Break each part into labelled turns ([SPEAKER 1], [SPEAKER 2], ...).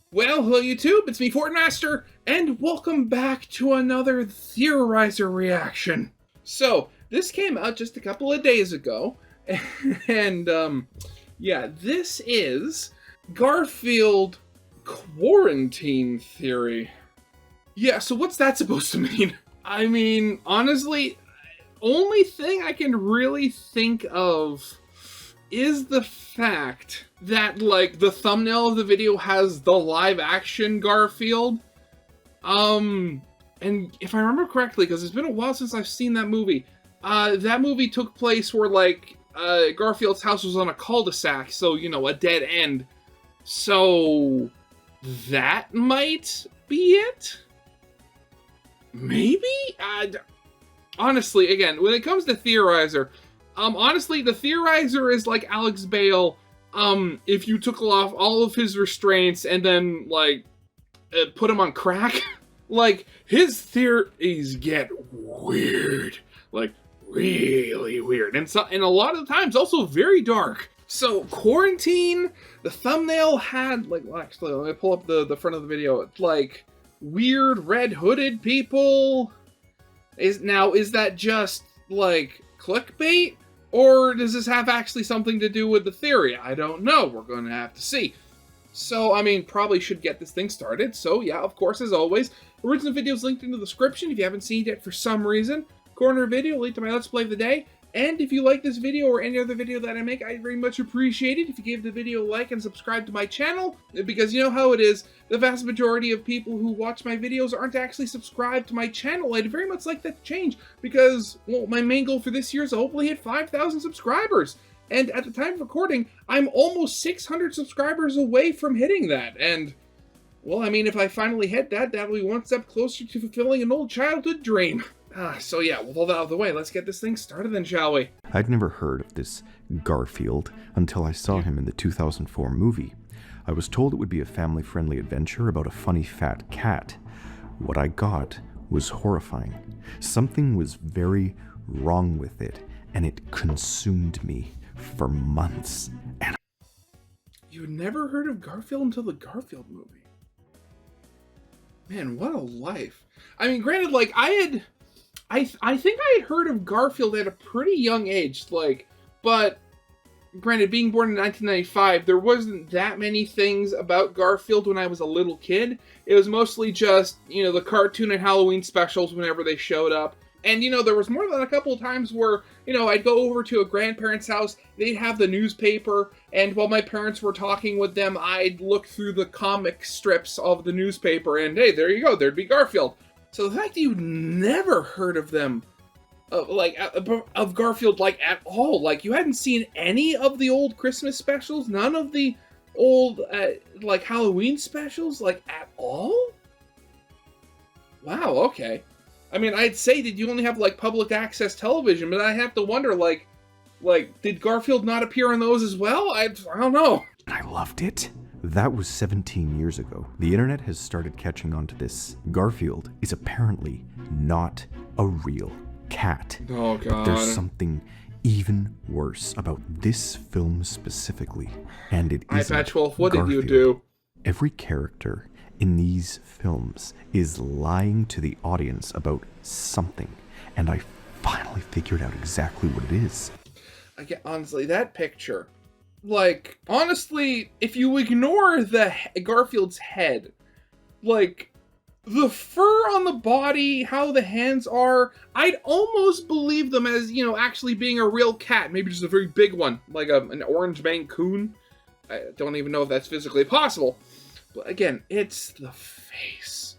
[SPEAKER 1] Well, hello YouTube, it's me, Fortmaster, and welcome back to another Theorizer reaction. So, this came out just a couple of days ago, and, yeah, this is Garfield Quarantine Theory. Yeah, so what's that supposed to mean? I mean, honestly, only thing I can really think of is the fact that, like, the thumbnail of the video has the live-action Garfield. And if I remember correctly, because it's been a while since I've seen that movie took place where, like, Garfield's house was on a cul-de-sac, so, you know, a dead end. So, that might be it? Maybe? Honestly, again, when it comes to Theorizer, honestly, the Theorizer is like Alex Bale, if you took off all of his restraints and then, like, put him on crack. Like, his theories get weird. Like, really weird. And a lot of the times, also very dark. So, Quarantine, the thumbnail had, like, well, actually, let me pull up the front of the video. It's like, weird red hooded people. Is that just, like, clickbait? Or does this have actually something to do with the theory? I don't know. We're going to have to see. So, I mean, probably should get this thing started. So, yeah, of course, as always, original videos linked in the description if you haven't seen it yet for some reason. Corner video, link to my Let's Play of the day. And if you like this video or any other video that I make, I'd very much appreciate it if you gave the video a like and subscribe to my channel, because you know how it is, the vast majority of people who watch my videos aren't actually subscribed to my channel. I'd very much like that to change, because, well, my main goal for this year is to hopefully hit 5,000 subscribers. And at the time of recording, I'm almost 600 subscribers away from hitting that, and, well, I mean, if I finally hit that, that'll be one step closer to fulfilling an old childhood dream. So yeah, with all that out of the way, let's get this thing started then, shall we?
[SPEAKER 2] I'd never heard of this Garfield until I saw him in the 2004 movie. I was told it would be a family-friendly adventure about a funny fat cat. What I got was horrifying. Something was very wrong with it, and it consumed me for months. And
[SPEAKER 1] you never heard of Garfield until the Garfield movie? Man, what a life. I mean, granted, like, I think I had heard of Garfield at a pretty young age, like, but granted, being born in 1995, there wasn't that many things about Garfield when I was a little kid. It was mostly just, you know, the cartoon and Halloween specials whenever they showed up. And, you know, there was more than a couple of times where, you know, I'd go over to a grandparent's house, they'd have the newspaper, and while my parents were talking with them, I'd look through the comic strips of the newspaper, and hey, there you go, there'd be Garfield. So the fact that you've never heard of them, of Garfield, like, at all, like, you hadn't seen any of the old Christmas specials, none of the old, like, Halloween specials, like, at all? Wow, okay. I mean, I'd say that you only have, like, public access television, but I have to wonder, like, did Garfield not appear on those as well? I don't know.
[SPEAKER 2] I loved it. That was 17 years ago. The internet has started catching on to this. Garfield is apparently not a real cat.
[SPEAKER 1] Oh, God.
[SPEAKER 2] But there's something even worse about this film specifically, and it is
[SPEAKER 1] iPatch12, what did you do?
[SPEAKER 2] Every character in these films is lying to the audience about something, and I finally figured out exactly what it is.
[SPEAKER 1] Honestly, that picture, like, honestly, if you ignore the Garfield's head, like, the fur on the body, how the hands are, I'd almost believe them as, you know, actually being a real cat. Maybe just a very big one, like an orange Mancoon. I don't even know if that's physically possible. But again, it's the face.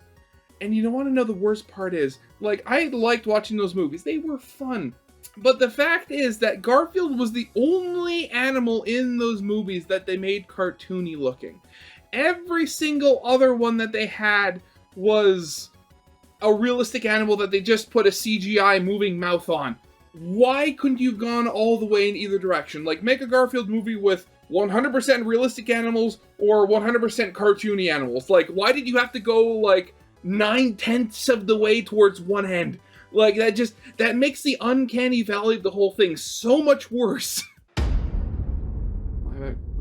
[SPEAKER 1] And you don't want to know the worst part is, like, I liked watching those movies. They were fun. But the fact is that Garfield was the only animal in those movies that they made cartoony looking. Every single other one that they had was a realistic animal that they just put a CGI moving mouth on. Why couldn't you have gone all the way in either direction? Like, make a Garfield movie with 100% realistic animals or 100% cartoony animals. Like, why did you have to go, like, 9/10 of the way towards one end? Like, that makes the uncanny valley of the whole thing so much worse.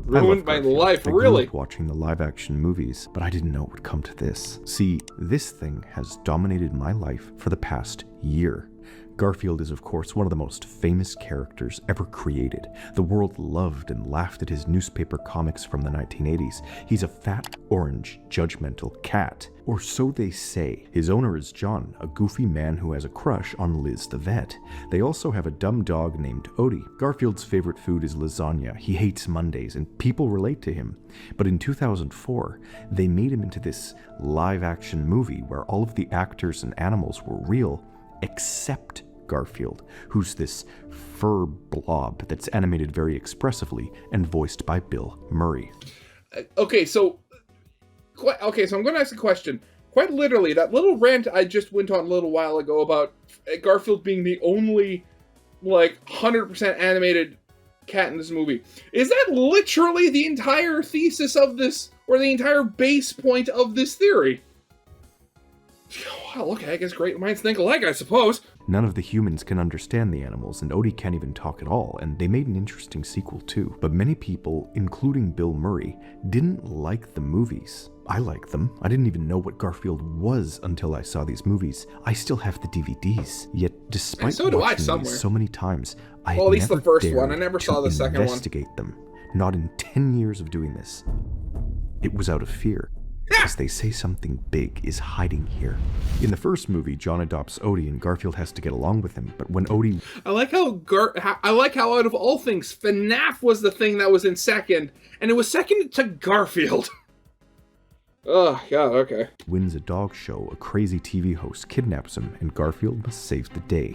[SPEAKER 1] Ruined my life,
[SPEAKER 2] I grew
[SPEAKER 1] really.
[SPEAKER 2] up watching the live-action movies, but I didn't know it would come to this. See, this thing has dominated my life for the past year. Garfield is, of course, one of the most famous characters ever created. The world loved and laughed at his newspaper comics from the 1980s. He's a fat, orange, judgmental cat. Or so they say. His owner is John, a goofy man who has a crush on Liz the vet. They also have a dumb dog named Odie. Garfield's favorite food is lasagna. He hates Mondays, and people relate to him. But in 2004, they made him into this live-action movie where all of the actors and animals were real, except Garfield, who's this fur blob that's animated very expressively and voiced by Bill Murray.
[SPEAKER 1] Okay, so I'm going to ask a question. Quite literally, that little rant I just went on a little while ago about Garfield being the only, 100% animated cat in this movie. Is that literally the entire thesis of this, or the entire base point of this theory? Well, okay, I guess great minds think alike, I suppose.
[SPEAKER 2] None of the humans can understand the animals, and Odie can't even talk at all, and they made an interesting sequel too. But many people, including Bill Murray, didn't like the movies. I like them. I didn't even know what Garfield was until I saw these movies. I still have the DVDs. Yet, despite watching these so many times, I
[SPEAKER 1] at least the first one. I never saw the second one.
[SPEAKER 2] Investigate them. Not in 10 years of doing this. It was out of fear. Because they say something big is hiding here. In the first movie, John adopts Odie and Garfield has to get along with him, but when Odie...
[SPEAKER 1] I like how out of all things, FNAF was the thing that was in second, and it was second to Garfield. Oh, God, okay.
[SPEAKER 2] Wins a dog show, a crazy TV host kidnaps him, and Garfield must save the day.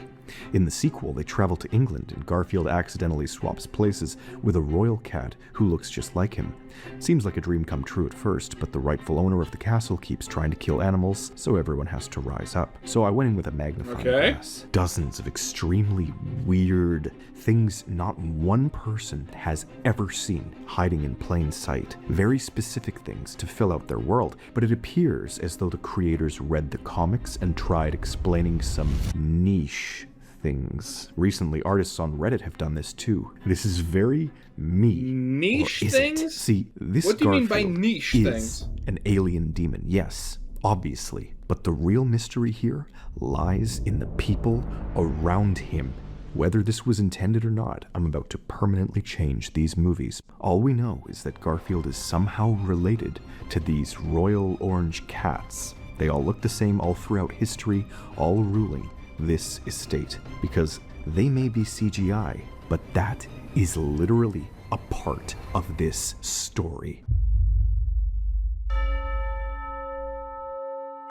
[SPEAKER 2] In the sequel, they travel to England, and Garfield accidentally swaps places with a royal cat who looks just like him. Seems like a dream come true at first, but the rightful owner of the castle keeps trying to kill animals, so everyone has to rise up. So I went in with a magnifying glass. Dozens of extremely weird things not one person has ever seen hiding in plain sight. Very specific things to fill out their world, but it appears as though the creators read the comics and tried explaining some niche things. Recently, artists on Reddit have done this too. This is very me.
[SPEAKER 1] Niche things?
[SPEAKER 2] See, this
[SPEAKER 1] what do you mean by
[SPEAKER 2] Garfield
[SPEAKER 1] niche
[SPEAKER 2] is
[SPEAKER 1] things?
[SPEAKER 2] An alien demon, yes, obviously. But the real mystery here lies in the people around him. Whether this was intended or not, I'm about to permanently change these movies. All we know is that Garfield is somehow related to these royal orange cats. They all look the same all throughout history, all ruling this estate, because they may be CGI, but that is literally a part of this story.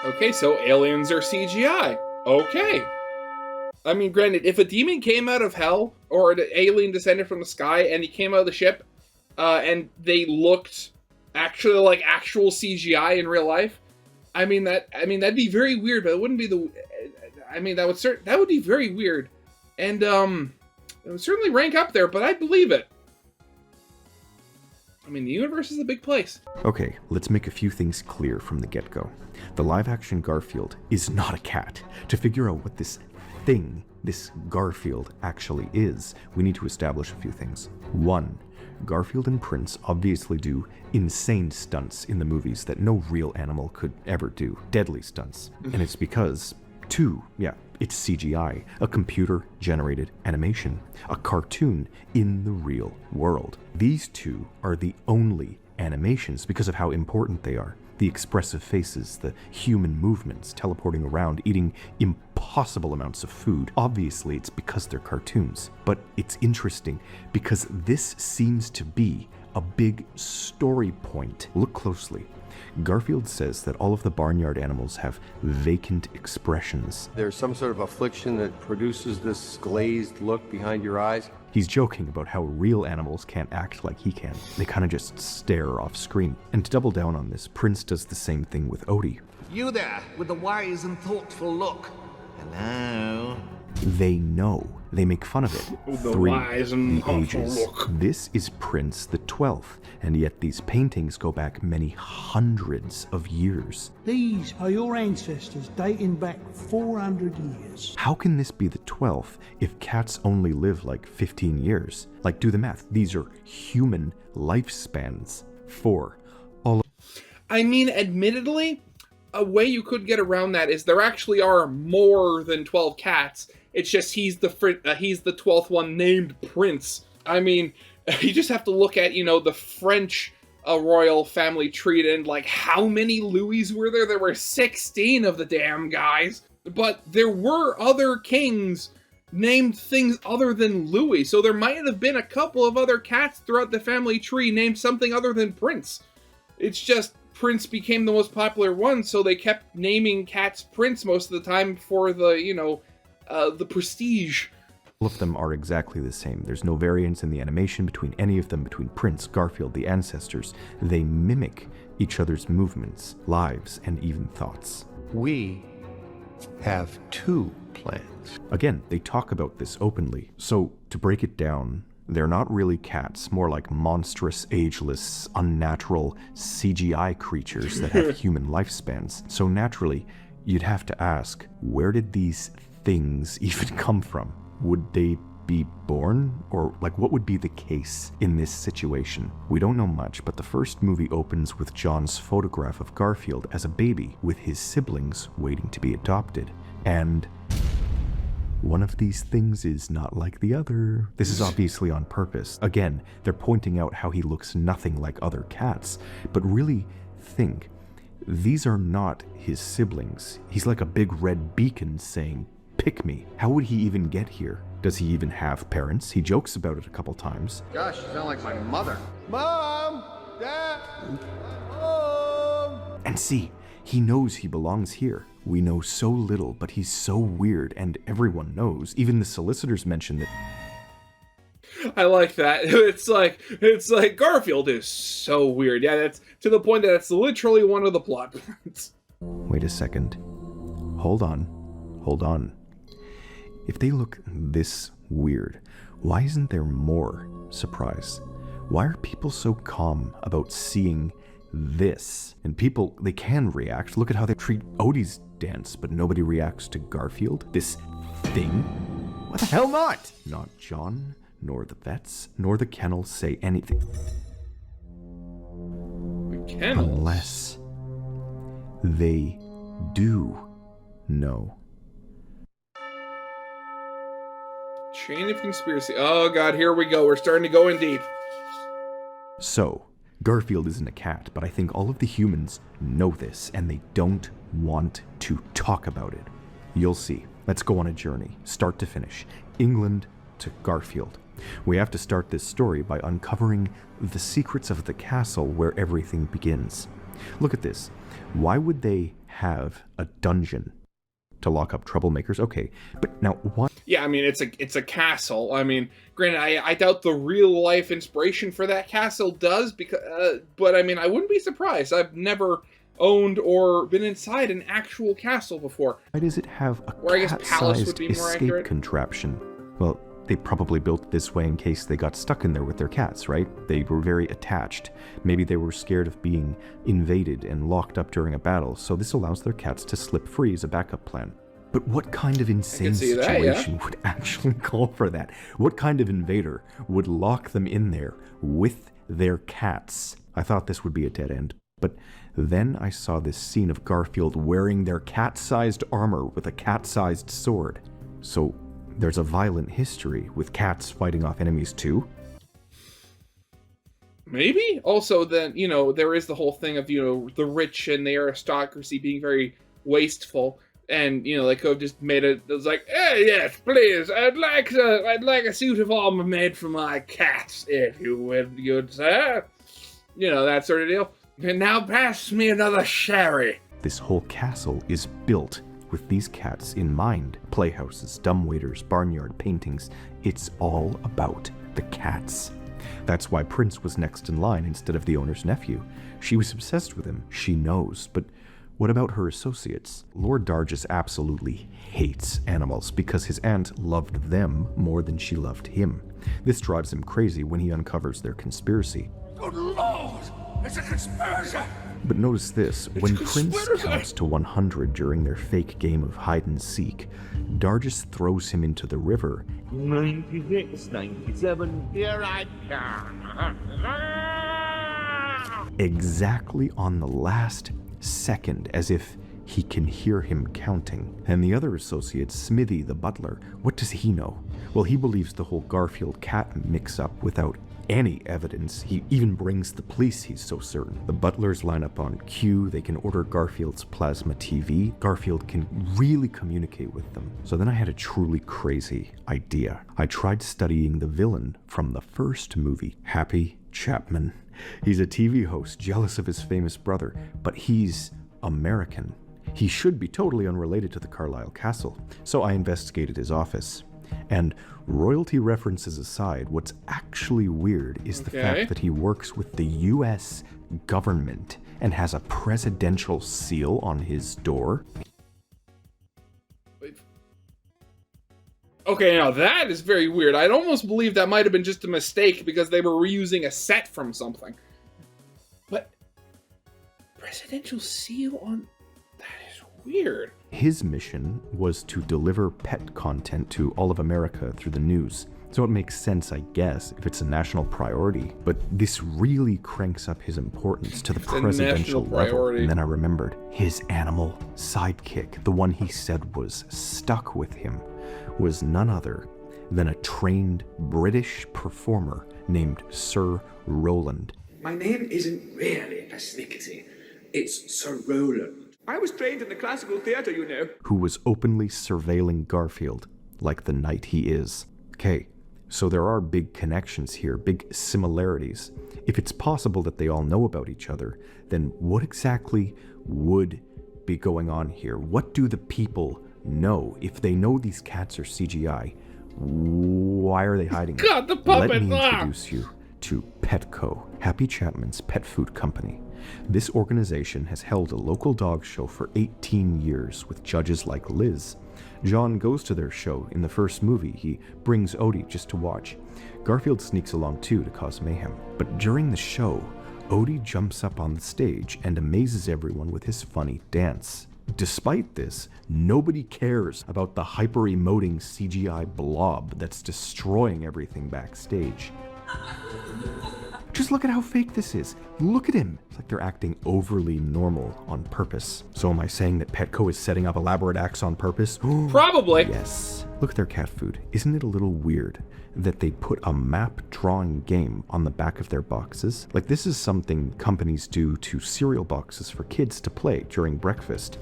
[SPEAKER 1] Okay, so aliens are CGI. Okay. I mean, granted, if a demon came out of hell, or an alien descended from the sky, and he came out of the ship, and they looked actually like actual CGI in real life, that'd be very weird, but it wouldn't be that would be very weird, and it would certainly rank up there, but I'd believe it. I mean, the universe is a big place.
[SPEAKER 2] Okay, let's make a few things clear from the get-go. The live-action Garfield is not a cat. To figure out what this thing, this Garfield, actually is, we need to establish a few things. 1. Garfield and Prince obviously do insane stunts in the movies that no real animal could ever do. Deadly stunts. And it's because... 2. It's CGI, a computer-generated animation, a cartoon in the real world. These two are the only animations because of how important they are. The expressive faces, the human movements, teleporting around, eating impossible amounts of food. Obviously, it's because they're cartoons. But it's interesting because this seems to be a big story point. Look closely. Garfield says that all of the barnyard animals have vacant expressions.
[SPEAKER 3] There's some sort of affliction that produces this glazed look behind your eyes.
[SPEAKER 2] He's joking about how real animals can't act like he can. They kind of just stare off screen. And to double down on this, Prince does the same thing with Odie.
[SPEAKER 4] You there, with the wise and thoughtful look. Hello?
[SPEAKER 2] They know They make fun of it.
[SPEAKER 1] The
[SPEAKER 2] 3.
[SPEAKER 1] wise and
[SPEAKER 2] The ages.
[SPEAKER 1] look.
[SPEAKER 2] This is Prince the 12th, and yet these paintings go back many hundreds of years.
[SPEAKER 4] These are your ancestors dating back 400 years.
[SPEAKER 2] How can this be the 12th if cats only live like 15 years? Like, do the math. These are human lifespans. 4.
[SPEAKER 1] I mean, admittedly, a way you could get around that is there actually are more than 12 cats. It's just he's the 12th one named Prince. I mean, you just have to look at, the French royal family tree, and like, how many Louis were there? There were 16 of the damn guys. But there were other kings named things other than Louis, so there might have been a couple of other cats throughout the family tree named something other than Prince. It's just Prince became the most popular one, so they kept naming cats Prince most of the time for the, the prestige.
[SPEAKER 2] All of them are exactly the same. There's no variance in the animation between any of them, between Prince, Garfield, the ancestors. They mimic each other's movements, lives, and even thoughts.
[SPEAKER 3] We have 2 plans.
[SPEAKER 2] Again, they talk about this openly. So, to break it down, they're not really cats, more like monstrous, ageless, unnatural CGI creatures that have human lifespans. So naturally, you'd have to ask, where did these things even come from? Would they be born? Or, what would be the case in this situation? We don't know much, but the first movie opens with John's photograph of Garfield as a baby, with his siblings waiting to be adopted. And one of these things is not like the other. This is obviously on purpose. Again, they're pointing out how he looks nothing like other cats. But really think, these are not his siblings. He's like a big red beacon saying, pick me. How would he even get here? Does he even have parents? He jokes about it a couple times.
[SPEAKER 3] Gosh, you sound like my mother. Mom! Dad! Mom!
[SPEAKER 2] And see, he knows he belongs here. We know so little, but he's so weird, and everyone knows. Even the solicitors mention that.
[SPEAKER 1] I like that. It's like Garfield is so weird. Yeah, that's to the point that it's literally one of the plot points.
[SPEAKER 2] Wait a second. Hold on. If they look this weird, why isn't there more surprise? Why are people so calm about seeing this? And people, they can react. Look at how they treat Odie's dance, but nobody reacts to Garfield. This thing? What the hell not? Not John, nor the vets, nor the kennels say anything.
[SPEAKER 1] The kennels?
[SPEAKER 2] Unless they do know.
[SPEAKER 1] Chain of conspiracy. Oh god, here we go. We're starting to go in deep.
[SPEAKER 2] So, Garfield isn't a cat, but I think all of the humans know this, and they don't want to talk about it. You'll see. Let's go on a journey, start to finish. England to Garfield. We have to start this story by uncovering the secrets of the castle where everything begins. Look at this. Why would they have a dungeon? To lock up troublemakers? Okay, but now what?
[SPEAKER 1] Yeah, I mean, it's a castle. I mean, granted, I doubt the real life inspiration for that castle does, but I mean, I wouldn't be surprised. I've never owned or been inside an actual castle before.
[SPEAKER 2] Why does it have a
[SPEAKER 1] Or I guess palace would
[SPEAKER 2] cat-sized
[SPEAKER 1] be more
[SPEAKER 2] escape
[SPEAKER 1] accurate.
[SPEAKER 2] contraption? Well, they probably built it this way in case they got stuck in there with their cats, right? They were very attached. Maybe they were scared of being invaded and locked up during a battle, so this allows their cats to slip free as a backup plan. But what kind of insane
[SPEAKER 1] see that,
[SPEAKER 2] situation would actually call for that? What kind of invader would lock them in there with their cats? I thought this would be a dead end. But then I saw this scene of Garfield wearing their cat-sized armor with a cat-sized sword. So there's a violent history with cats fighting off enemies too?
[SPEAKER 1] Maybe? Also, then, there is the whole thing of, the rich and the aristocracy being very wasteful. And, they could have just made it was like, hey, yes, please, I'd like a suit of armor made for my cats, if you would, good sir. That sort of deal. And now pass me another sherry.
[SPEAKER 2] This whole castle is built with these cats in mind. Playhouses, dumbwaiters, barnyard paintings. It's all about the cats. That's why Prince was next in line instead of the owner's nephew. She was obsessed with him. She knows, but What about her associates? Lord Dargis absolutely hates animals because his aunt loved them more than she loved him. This drives him crazy when he uncovers their conspiracy.
[SPEAKER 3] Good Lord! It's a conspiracy!
[SPEAKER 2] But notice this, when Prince counts to 100 during their fake game of hide and seek, Dargis throws him into the river.
[SPEAKER 5] 96, 97.
[SPEAKER 3] Here I come.
[SPEAKER 2] Exactly on the last second, as if he can hear him counting. And the other associate, Smithy the butler, what does he know? Well, he believes the whole Garfield cat mix-up without any evidence. He even brings the police, he's so certain. The butlers line up on cue, they can order Garfield's plasma TV. Garfield can really communicate with them. So then I had a truly crazy idea. I tried studying the villain from the first movie, Happy Chapman. He's a TV host, jealous of his famous brother, but he's American. He should be totally unrelated to the Carlisle Castle. So I investigated his office. And royalty references aside, what's actually weird is the fact that he works with the US government and has a presidential seal on his door.
[SPEAKER 1] Okay, now that is very weird. I'd almost believe that might have been just a mistake because they were reusing a set from something. But presidential seal on... That is weird.
[SPEAKER 2] His mission was to deliver pet content to all of America through the news. So it makes sense, I guess, if it's a national priority. But this really cranks up his importance to the presidential level. And then I remembered his animal sidekick, the one he said was stuck with him, was none other than a trained British performer named Sir Roland.
[SPEAKER 6] My name isn't really persnickety. It's Sir Roland. I was trained in the classical theatre, you know.
[SPEAKER 2] Who was openly surveilling Garfield, like the knight he is. Okay, so there are big connections here, big similarities. If it's possible that they all know about each other, then what exactly would be going on here? What do the people know? If they know these cats are CGI, why are they hiding it?
[SPEAKER 1] God, the puppet!
[SPEAKER 2] Let me introduce you to Petco, Happy Chapman's pet food company. This organization has held a local dog show for 18 years with judges like Liz. John goes to their show in the first movie. He brings Odie just to watch. Garfield sneaks along too to cause mayhem. But during the show, Odie jumps up on the stage and amazes everyone with his funny dance. Despite this, nobody cares about the hyper-emoting CGI blob that's destroying everything backstage. Just look at how fake this is. Look at him. It's like they're acting overly normal on purpose. So am I saying that Petco is setting up elaborate acts on purpose?
[SPEAKER 1] Probably.
[SPEAKER 2] Yes. Look at their cat food. Isn't it a little weird that they put a map drawing game on the back of their boxes? Like, this is something companies do to cereal boxes for kids to play during breakfast,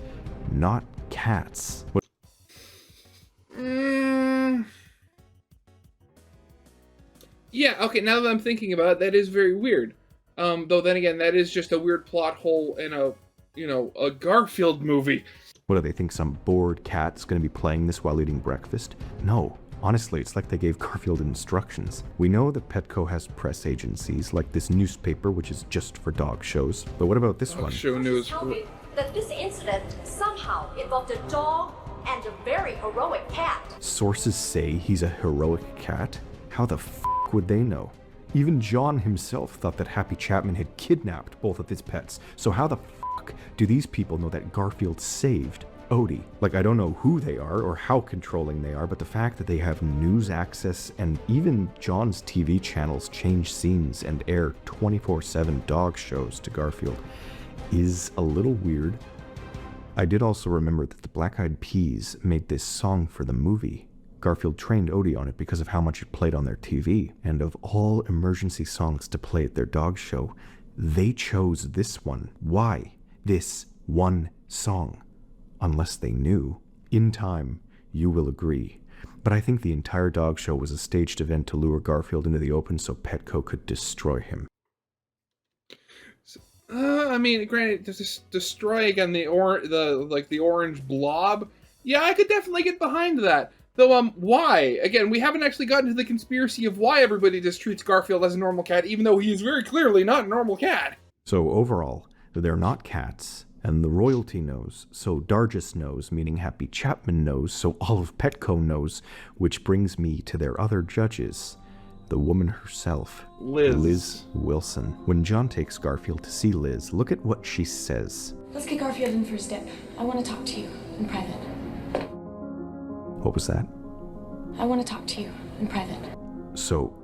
[SPEAKER 2] not cats.
[SPEAKER 1] Yeah, okay, now that I'm thinking about it, that is very weird. Though then again, that is just a weird plot hole in a Garfield movie.
[SPEAKER 2] What do they think, some bored cat's gonna be playing this while eating breakfast? No. Honestly, it's like they gave Garfield instructions. We know that Petco has press agencies, like this newspaper, which is just for dog shows. But what about this one?
[SPEAKER 1] Show news.
[SPEAKER 7] That this incident somehow involved a dog and a very heroic cat.
[SPEAKER 2] Sources say he's a heroic cat? How the f*** would they know? Even John himself thought that Happy Chapman had kidnapped both of his pets. So how the f*** do these people know that Garfield saved Odie? Like, I don't know who they are or how controlling they are, but the fact that they have news access and even John's TV channels change scenes and air 24/7 dog shows to Garfield is a little weird. I did also remember that the Black Eyed Peas made this song for the movie. Garfield trained Odie on it because of how much it played on their TV. And of all emergency songs to play at their dog show, they chose this one. Why this one song? Unless they knew. In time, you will agree. But I think the entire dog show was a staged event to lure Garfield into the open so Petco could destroy him.
[SPEAKER 1] I mean, granted, just destroy again the orange blob. Yeah, I could definitely get behind that. Though, why? Again, we haven't actually gotten to the conspiracy of why everybody just treats Garfield as a normal cat, even though he is very clearly not a normal cat.
[SPEAKER 2] So overall, they're not cats, And the royalty knows, so Dargis knows, meaning Happy Chapman knows, so all of Petco knows, which brings me to their other judges. The woman herself,
[SPEAKER 1] Liz
[SPEAKER 2] Wilson. When John takes Garfield to see Liz, look at what she says.
[SPEAKER 8] Let's get Garfield in for a step. I want to talk to you in private.
[SPEAKER 2] What was that?
[SPEAKER 8] I want to talk to you in private.
[SPEAKER 2] So,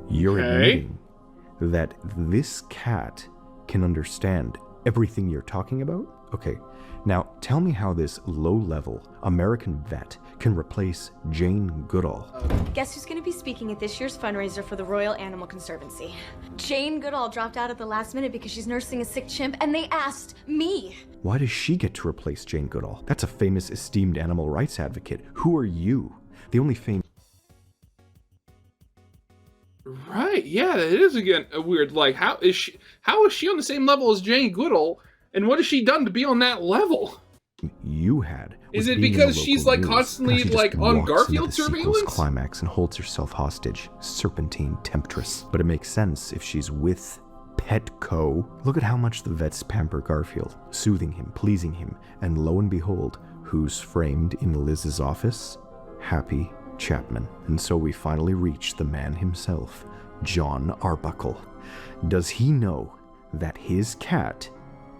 [SPEAKER 2] you're admitting that this cat can understand everything you're talking about? Okay, now tell me how this low-level American vet can replace Jane Goodall.
[SPEAKER 9] Guess who's going to be speaking at this year's fundraiser for the Royal Animal Conservancy? Jane Goodall dropped out at the last minute because she's nursing a sick chimp, and they asked me.
[SPEAKER 2] Why does she get to replace Jane Goodall? That's a famous, esteemed animal rights advocate. Who are you? The only famous...
[SPEAKER 1] Right, yeah, it is again a weird, like, how is she on the same level as Jane Goodall, and what has she done to be on that level?
[SPEAKER 2] You had.
[SPEAKER 1] Is it because she's like constantly like on Garfield surveillance?
[SPEAKER 2] Climax and holds herself hostage, serpentine temptress. But it makes sense if she's with Petco. Look at how much the vets pamper Garfield, soothing him, pleasing him, and lo and behold, who's framed in Liz's office? Happy Chapman. And so we finally reach the man himself, John Arbuckle. Does he know that his cat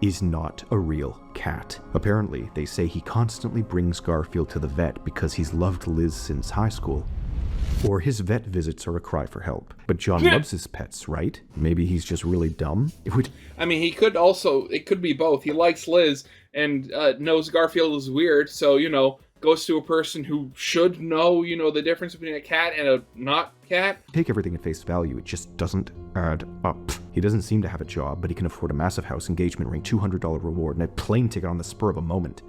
[SPEAKER 2] is not a real cat? Apparently, they say he constantly brings Garfield to the vet because he's loved Liz since high school. Or his vet visits are a cry for help. But John loves his pets, right? Maybe he's just really dumb?
[SPEAKER 1] I mean, it could be both. He likes Liz and knows Garfield is weird, so, goes to a person who should know, the difference between a cat and a not cat.
[SPEAKER 2] Take everything at face value, it just doesn't add up. He doesn't seem to have a job, but he can afford a massive house, engagement ring, $200 reward, and a plane ticket on the spur of a moment.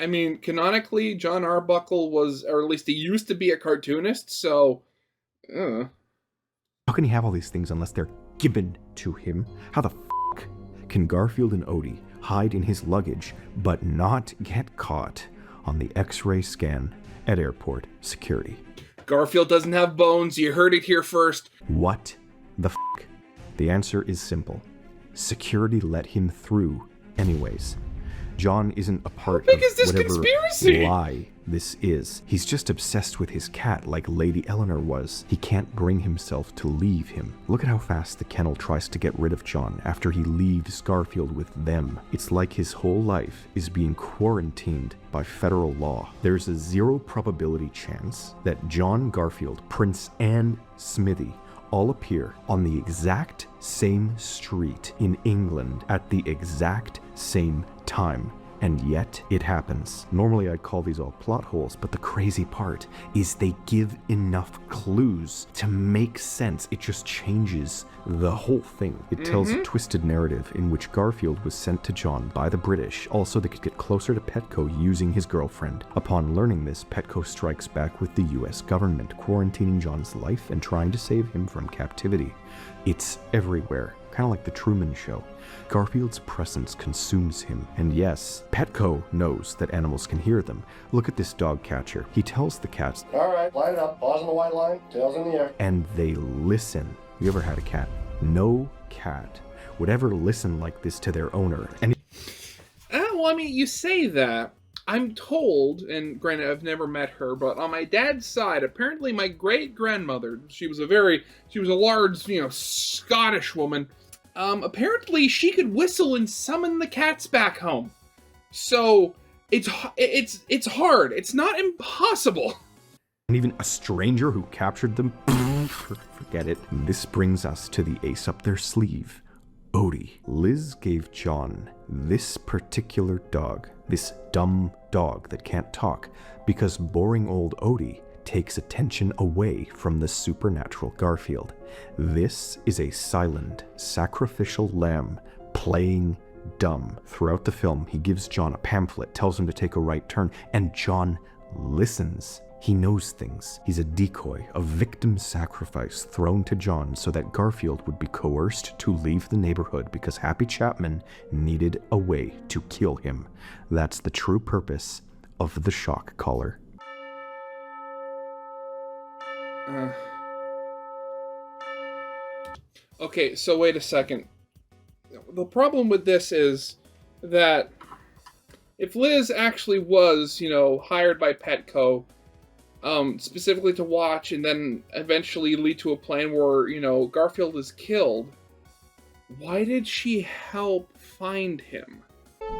[SPEAKER 1] I mean, canonically, John Arbuckle was, or at least he used to be a cartoonist, so...
[SPEAKER 2] How can he have all these things unless they're given to him? How the f*** can Garfield and Odie hide in his luggage, but not get caught on the X-ray scan at airport security?
[SPEAKER 1] Garfield doesn't have bones, you heard it here first.
[SPEAKER 2] What the f***? The answer is simple. Security let him through anyways. John isn't a part of whatever
[SPEAKER 1] conspiracy?
[SPEAKER 2] lie this is. He's just obsessed with his cat like Lady Eleanor was. He can't bring himself to leave him. Look at how fast the kennel tries to get rid of John after he leaves Garfield with them. It's like his whole life is being quarantined by federal law. There's a 0 probability chance that John, Garfield, Prince, and Smithy all appear on the exact same street in England at the exact same time. And yet, it happens. Normally I'd call these all plot holes, but the crazy part is they give enough clues to make sense. It just changes the whole thing. It tells a twisted narrative in which Garfield was sent to John by the British, also they could get closer to Petco using his girlfriend. Upon learning this, Petco strikes back with the US government, quarantining John's life and trying to save him from captivity. It's everywhere, kind of like the Truman Show. Garfield's presence consumes him, and yes, Petco knows that animals can hear them. Look at this dog catcher. He tells the cats,
[SPEAKER 3] All right, line it up, paws on the white line, tails in the air.
[SPEAKER 2] and they listen. You ever had a cat? No cat would ever listen like this to their owner. And
[SPEAKER 1] Well, I mean, you say that. I'm told, and granted, I've never met her, but on my dad's side, apparently my great-grandmother, she was a large, Scottish woman, apparently she could whistle and summon the cats back home. So, it's hard. It's not impossible.
[SPEAKER 2] And even a stranger who captured them, forget it. This brings us to the ace up their sleeve, Odie. Liz gave John this particular dog, this dumb dog that can't talk, because boring old Odie takes attention away from the supernatural Garfield. This is a silent, sacrificial lamb playing dumb. Throughout the film, he gives John a pamphlet, tells him to take a right turn, and John listens. He knows things. He's a decoy, a victim sacrifice thrown to John so that Garfield would be coerced to leave the neighborhood because Happy Chapman needed a way to kill him. That's the true purpose of the shock collar.
[SPEAKER 1] Okay, so wait a second. The problem with this is, that if Liz actually was, hired by Petco, specifically to watch and then eventually lead to a plan where, Garfield is killed, why did she help find him?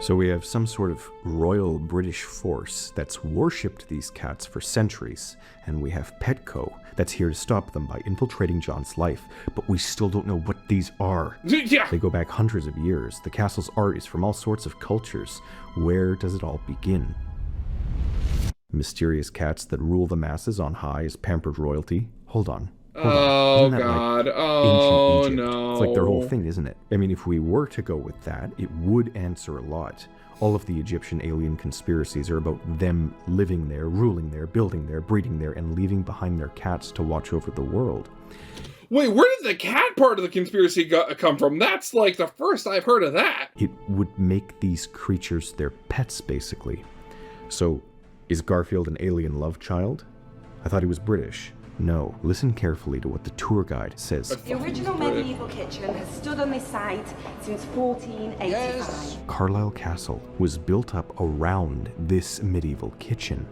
[SPEAKER 2] So we have some sort of royal British force that's worshipped these cats for centuries, and we have Petco that's here to stop them by infiltrating John's life, but we still don't know what these are.
[SPEAKER 1] Yeah.
[SPEAKER 2] They go back hundreds of years. The castle's art is from all sorts of cultures. Where does it all begin? Mysterious cats that rule the masses on high as pampered royalty. Hold on.
[SPEAKER 1] Oh,
[SPEAKER 2] Isn't that
[SPEAKER 1] God.
[SPEAKER 2] like
[SPEAKER 1] Oh,
[SPEAKER 2] ancient Egypt?
[SPEAKER 1] no.
[SPEAKER 2] It's like their whole thing, isn't it? I mean, if we were to go with that, it would answer a lot. All of the Egyptian alien conspiracies are about them living there, ruling there, building there, breeding there, and leaving behind their cats to watch over the world.
[SPEAKER 1] Wait, where did the cat part of the conspiracy come from? That's like the first I've heard of that.
[SPEAKER 2] It would make these creatures their pets, basically. So, is Garfield an alien love child? I thought he was British. No, listen carefully to what the tour guide says.
[SPEAKER 10] The original medieval kitchen has stood on this site since 1485.
[SPEAKER 3] Yes.
[SPEAKER 2] Carlisle Castle was built up around this medieval kitchen.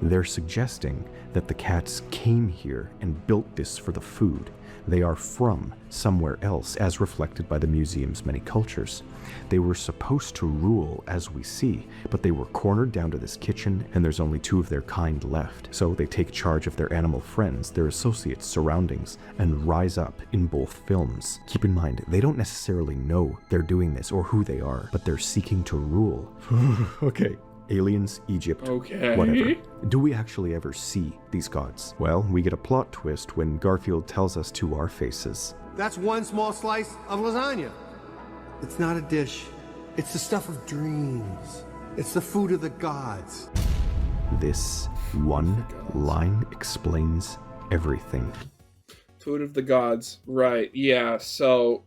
[SPEAKER 2] They're suggesting that the cats came here and built this for the food. They are from somewhere else, as reflected by the museum's many cultures. They were supposed to rule, as we see, but they were cornered down to this kitchen, and there's only 2 of their kind left. So they take charge of their animal friends, their associates, surroundings, and rise up in both films. Keep in mind, they don't necessarily know they're doing this or who they are, but they're seeking to rule. Okay. Aliens, Egypt,
[SPEAKER 1] Okay.
[SPEAKER 2] whatever. Do we actually ever see these gods? Well, we get a plot twist when Garfield tells us to our faces.
[SPEAKER 3] That's one small slice of lasagna. It's not a dish. It's the stuff of dreams. It's the food of the gods.
[SPEAKER 2] This one line explains everything.
[SPEAKER 1] Food of the gods. Right, yeah, so...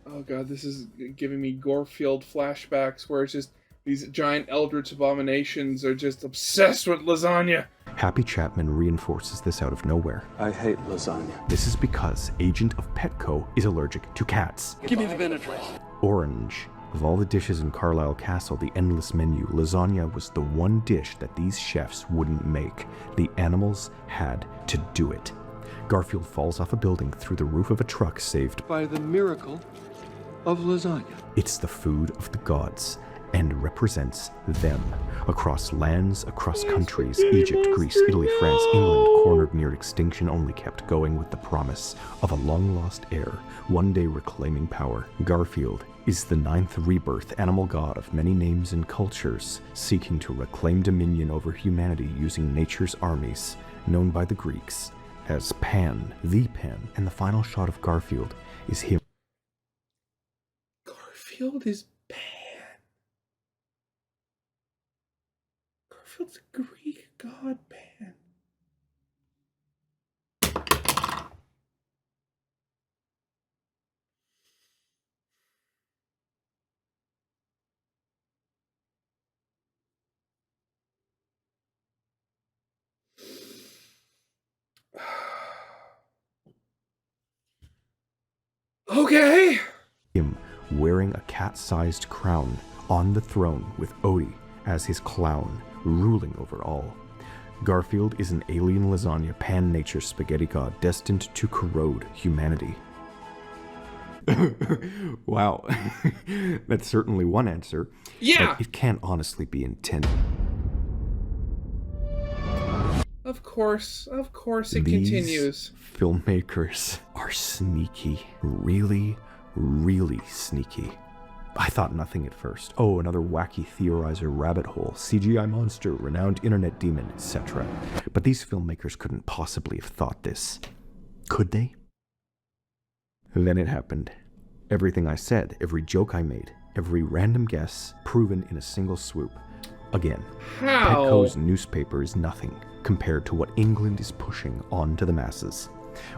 [SPEAKER 1] Oh god, this is giving me Garfield flashbacks where it's just these giant eldritch abominations are just obsessed with lasagna.
[SPEAKER 2] Happy Chapman reinforces this out of nowhere.
[SPEAKER 11] I hate lasagna.
[SPEAKER 2] This is because Agent of Petco is allergic to cats.
[SPEAKER 11] Give me the Benadryl.
[SPEAKER 2] Orange. Of all the dishes in Carlisle Castle, the endless menu, lasagna was the one dish that these chefs wouldn't make. The animals had to do it. Garfield falls off a building through the roof of a truck saved
[SPEAKER 11] By the miracle of lasagna.
[SPEAKER 2] It's the food of the gods and represents them. Across lands, across countries, Egypt, Greece, Italy, France, England, cornered near extinction, only kept going with the promise of a long-lost heir, one day reclaiming power. Garfield is the 9th rebirth animal god of many names and cultures, seeking to reclaim dominion over humanity using nature's armies, known by the Greeks as Pan, the Pan, and the final shot of Garfield is him.
[SPEAKER 1] Garfield is Pan. Garfield's a Greek god, Pan. Okay.
[SPEAKER 2] Him wearing a cat-sized crown on the throne with Odie as his clown, ruling over all. Garfield is an alien lasagna pan-nature spaghetti god destined to corrode humanity. Wow. That's certainly one answer.
[SPEAKER 1] Yeah.
[SPEAKER 2] But it can't honestly be intended.
[SPEAKER 1] Of course it
[SPEAKER 2] These
[SPEAKER 1] continues.
[SPEAKER 2] Filmmakers are sneaky. Really, really sneaky. I thought nothing at first. Oh, another wacky Theorizer rabbit hole, CGI monster, renowned internet demon, etc. But these filmmakers couldn't possibly have thought this. Could they? Then it happened. Everything I said, every joke I made, every random guess, proven in a single swoop. Again,
[SPEAKER 1] How?
[SPEAKER 2] Petco's newspaper is nothing compared to what England is pushing on to the masses.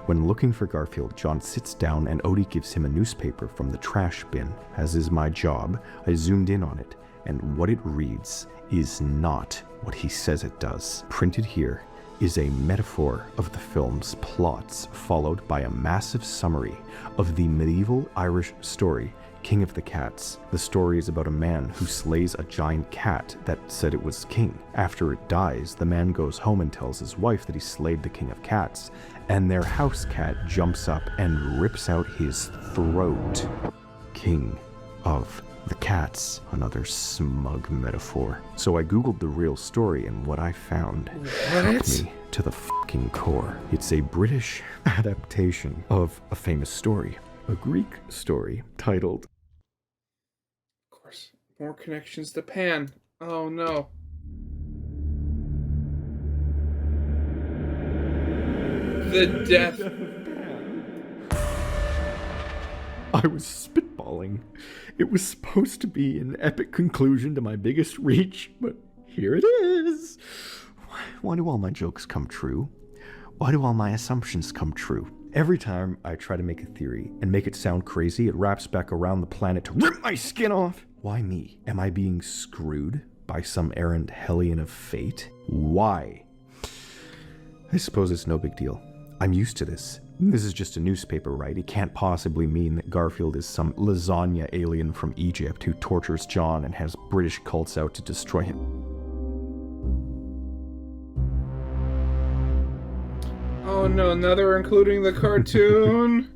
[SPEAKER 2] When looking for Garfield, John sits down and Odie gives him a newspaper from the trash bin. As is my job, I zoomed in on it, and what it reads is not what he says it does. Printed here is a metaphor of the film's plots, followed by a massive summary of the medieval Irish story, King of the Cats. The story is about a man who slays a giant cat that said it was king. After it dies, the man goes home and tells his wife that he slayed the king of cats, and their house cat jumps up and rips out his throat. King of the Cats, another smug metaphor. So I googled the real story, and what I found shook me to the fucking core. It's a British adaptation of a famous story, a Greek story titled...
[SPEAKER 1] Of course, more connections to Pan. Oh no. The death.
[SPEAKER 2] I was spitballing. It was supposed to be an epic conclusion to my biggest reach, but here it is. Why do all my jokes come true? Why do all my assumptions come true? Every time I try to make a theory and make it sound crazy, it wraps back around the planet to rip my skin off. Why me? Am I being screwed by some errant hellion of fate? Why? I suppose it's no big deal. I'm used to this. This is just a newspaper, right? It can't possibly mean that Garfield is some lasagna alien from Egypt who tortures John and has British cults out to destroy him.
[SPEAKER 1] Oh no, now they're including the cartoon.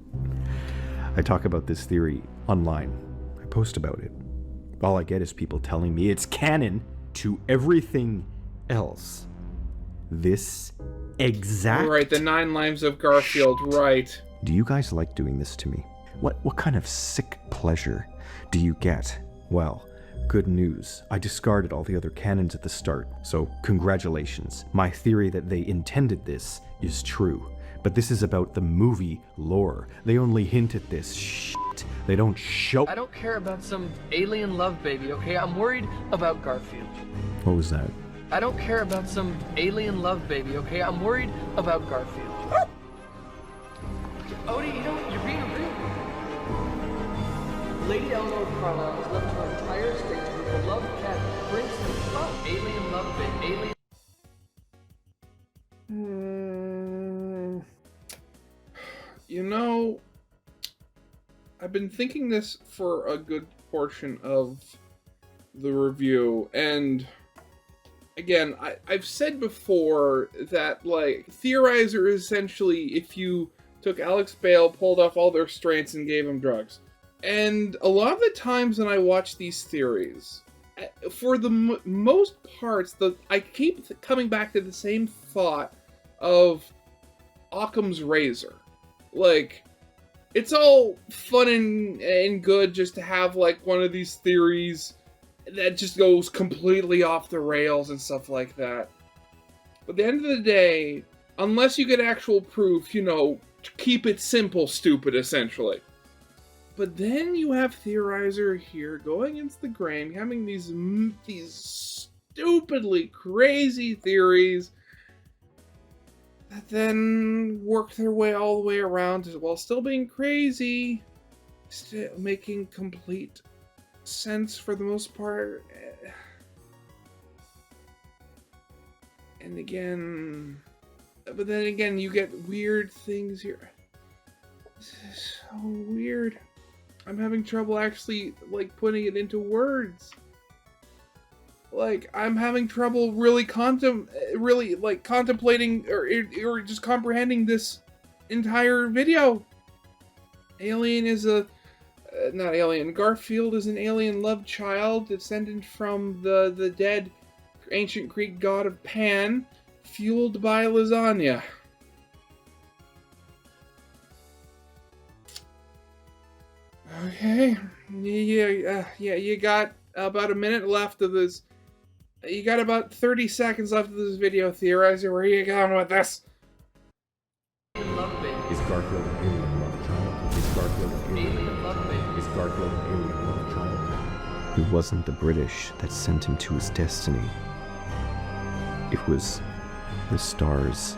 [SPEAKER 2] I talk about this theory online. I post about it. All I get is people telling me it's canon to everything else. This exact...
[SPEAKER 1] Right, the 9 lives of Garfield, right.
[SPEAKER 2] Do you guys like doing this to me? What kind of sick pleasure do you get? Well, good news. I discarded all the other canons at the start, so congratulations. My theory that they intended this is true. But this is about the movie lore. They only hint at this shit. They don't show...
[SPEAKER 12] I don't care about some alien love baby, okay? I'm worried about Garfield.
[SPEAKER 2] What was that?
[SPEAKER 12] I don't care about some alien love baby, okay? I'm worried about Garfield. Odie, you know what? You're being rude. Lady Eleanor Carlisle has left her entire estate to her beloved cat, Prince of alien love baby, alien...
[SPEAKER 1] You know, I've been thinking this for a good portion of the review, and again, I've said before that, like, Theorizer is essentially if you took Alex Bale, pulled off all their restraints, and gave him drugs. And a lot of the times when I watch these theories, for the most parts, I keep coming back to the same thought of Occam's razor. Like, it's all fun and good just to have, like, one of these theories that just goes completely off the rails and stuff like that. But at the end of the day, unless you get actual proof, you know, keep it simple, stupid, essentially. But then you have Theorizer here going against the grain, having these stupidly crazy theories that then work their way all the way around while still being crazy, still making complete sense for the most part. And again, but then again, you get weird things here. This is so weird. I'm having trouble actually, like, putting it into words. Like, I'm having trouble really contemplating or just comprehending this entire video. Alien is not alien. Garfield is an alien love child descendant from the dead ancient Greek god of Pan, fueled by lasagna. Okay, yeah, you got about a minute left of this. You got about 30 seconds left of this video, Theorizer. Where are you going with this?
[SPEAKER 2] Is Garfield an alien love child? Is Garfield an alien love child? Is Garfield an alien love child? It wasn't the British that sent him to his destiny. It was the stars.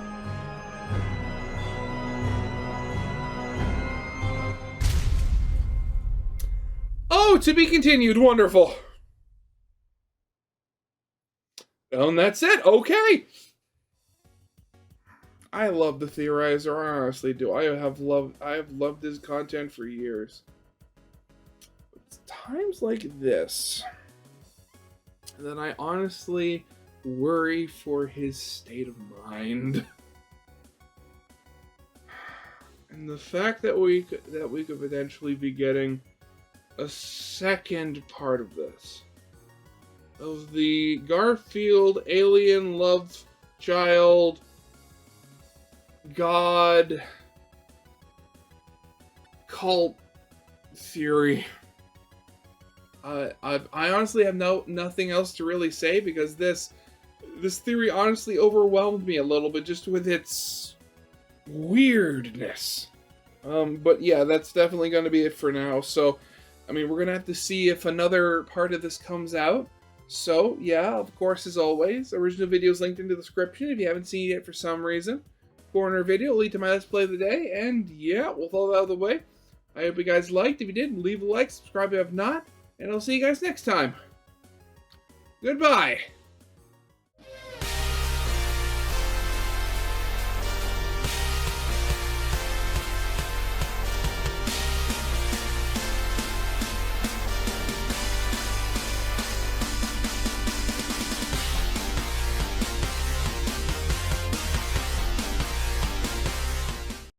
[SPEAKER 1] Oh, to be continued. Wonderful. And that's it. Okay. I love the Theorizer, I honestly do. I have loved his content for years. It's times like this that I honestly worry for his state of mind. And the fact that we could potentially be getting a second part of this. Of the Garfield alien love child god cult theory. I honestly have nothing else to really say, because this theory honestly overwhelmed me a little bit just with its weirdness. But yeah, that's definitely going to be it for now. So, I mean, we're going to have to see if another part of this comes out. So, yeah, of course, as always, original video is linked in the description if you haven't seen it yet for some reason. Corner video will lead to my Let's Play of the day, and yeah, with all that out of the way, I hope you guys liked. If you did, leave a like, subscribe if you have not, and I'll see you guys next time. Goodbye!